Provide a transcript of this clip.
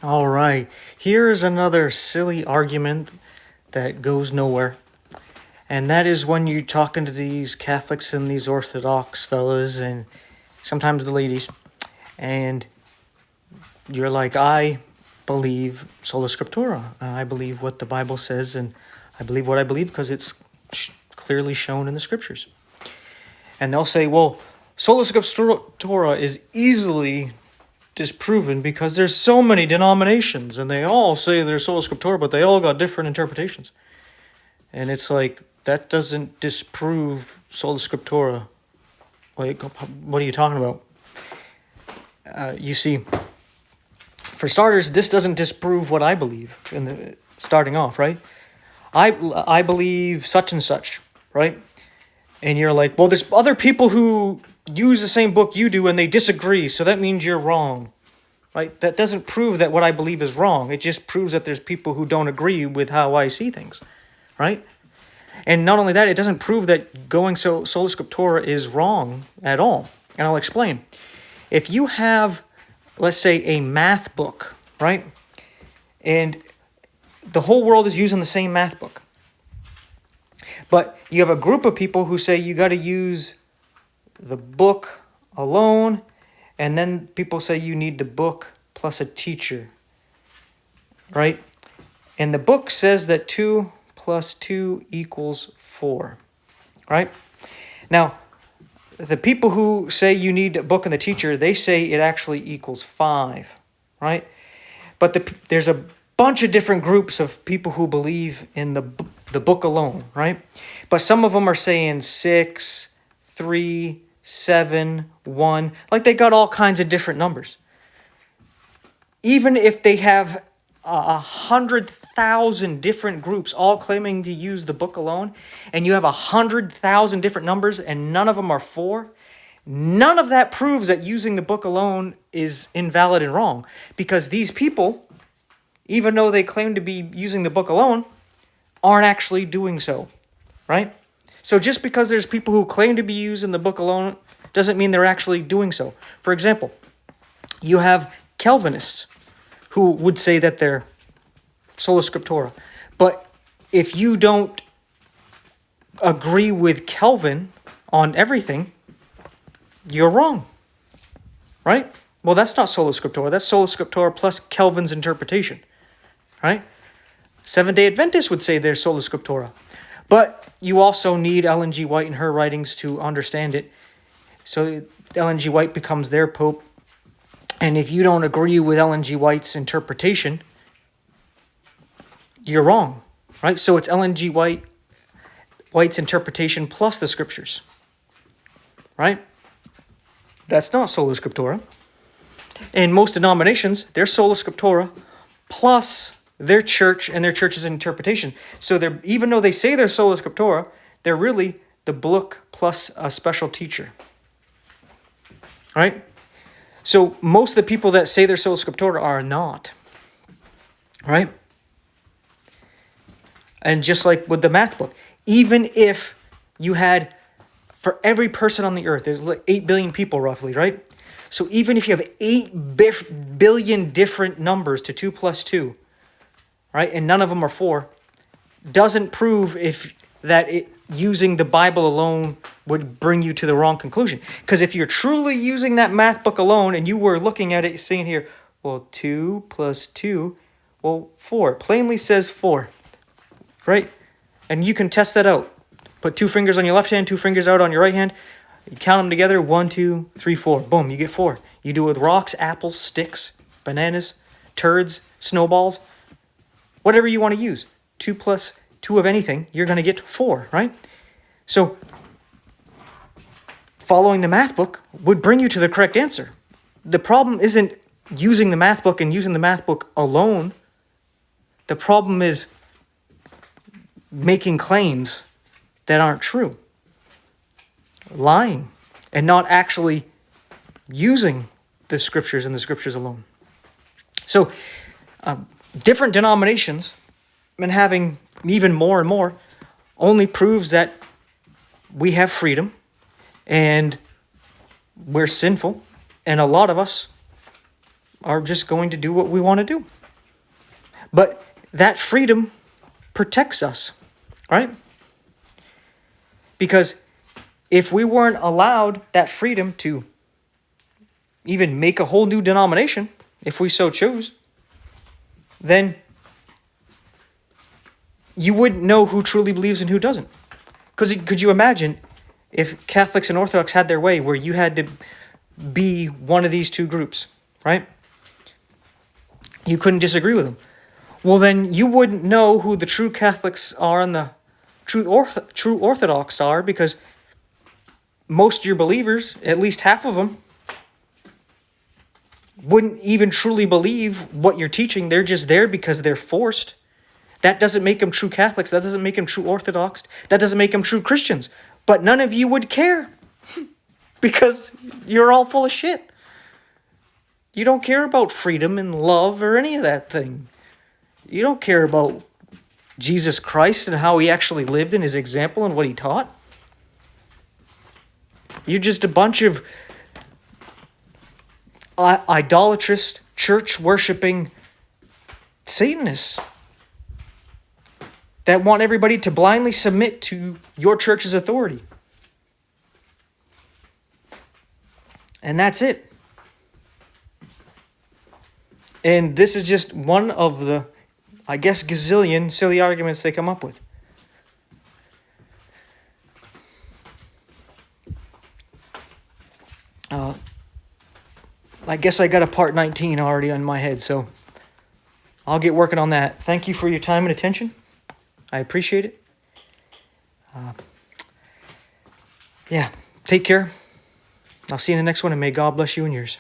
All right, here's another silly argument that goes nowhere. And that is when you're talking to these Catholics and these Orthodox fellas and sometimes the ladies, and you're like, I believe sola scriptura, and I believe what the Bible says, and I believe what I believe because it's clearly shown in the scriptures. And they'll say, well, sola scriptura is easily disproven because there's so many denominations and they all say they're sola scriptura, but they all got different interpretations. And it's like, that doesn't disprove sola scriptura. Like, what are you talking about? You see, for starters, this doesn't disprove what I believe in the starting off, right? I believe such and such, right? And you're like, well, there's other people who use the same book you do and they disagree, so that means you're wrong, right? That doesn't prove that what I believe is wrong. It just proves that there's people who don't agree with how I see things, right? And not only that, it doesn't prove that going sola scriptura is wrong at all. And I'll explain. If you have, let's say, a math book, right? And the whole world is using the same math book. But you have a group of people who say you got to use the book alone, and then people say you need the book plus a teacher, right? And the book says that 2 plus 2 equals 4, right? Now, the people who say you need a book and the teacher, they say it actually equals 5, right? But there's a bunch of different groups of people who believe in the book alone, right? But some of them are saying 6, 3, 7, 1. Like, they got all kinds of different numbers. Even if they have 100,000 different groups all claiming to use the book alone, and you have 100,000 different numbers and none of them are 4, none of that proves that using the book alone is invalid and wrong. Because these people, even though they claim to be using the book alone, aren't actually doing so, right? So just because there's people who claim to be using the book alone doesn't mean they're actually doing so. For example, you have Calvinists who would say that they're sola scriptura. But if you don't agree with Calvin on everything, you're wrong, right? Well, that's not sola scriptura. That's sola scriptura plus Calvin's interpretation, right? Seventh-day Adventists would say they're sola scriptura. But you also need Ellen G. White and her writings to understand it. So Ellen G. White becomes their pope. And if you don't agree with Ellen G. White's interpretation, you're wrong, right? So it's Ellen G. White's interpretation plus the scriptures, right? That's not sola scriptura. In most denominations, they're sola scriptura plus their church and their church's interpretation. So they're, even though they say they're sola scriptura, they're really the book plus a special teacher, right? So most of the people that say they're sola scriptura are not, right? And just like with the math book, even if you had, for every person on the earth, there's like 8 billion people roughly, right? So even if you have 8 billion different numbers to 2 plus 2, right, and none of them are 4, doesn't prove using the Bible alone would bring you to the wrong conclusion. Because if you're truly using that math book alone and you were looking at it saying here, well, 2 plus 2, well, 4. It plainly says 4, right? And you can test that out. Put 2 fingers on your left hand, 2 fingers out on your right hand. You count them together, 1, 2, 3, 4. Boom, you get 4. You do it with rocks, apples, sticks, bananas, turds, snowballs, whatever you want to use. 2 plus 2 of anything, you're going to get 4, right? So following the math book would bring you to the correct answer. The problem isn't using the math book and using the math book alone. The problem is making claims that aren't true, lying, and not actually using the scriptures and the scriptures alone. So different denominations and having even more and more only proves that we have freedom and we're sinful, and a lot of us are just going to do what we want to do. But that freedom protects us, right? Because if we weren't allowed that freedom to even make a whole new denomination, if we so chose, then you wouldn't know who truly believes and who doesn't. Because could you imagine if Catholics and Orthodox had their way where you had to be one of these two groups, right? You couldn't disagree with them. Well, then you wouldn't know who the true Catholics are and the true Orthodox are, because most of your believers, at least half of them, wouldn't even truly believe what you're teaching. They're just there because they're forced. That doesn't make them true Catholics. That doesn't make them true Orthodox. That doesn't make them true Christians. But none of you would care because you're all full of shit. You don't care about freedom and love or any of that thing. You don't care about Jesus Christ and how he actually lived in his example and what he taught. You're just a bunch of idolatrous, church-worshipping Satanists that want everybody to blindly submit to your church's authority. And that's it. And this is just one of the, I guess, gazillion silly arguments they come up with. I guess I got a part 19 already on my head, so I'll get working on that. Thank you for your time and attention. I appreciate it. Yeah, take care. I'll see you in the next one, and may God bless you and yours.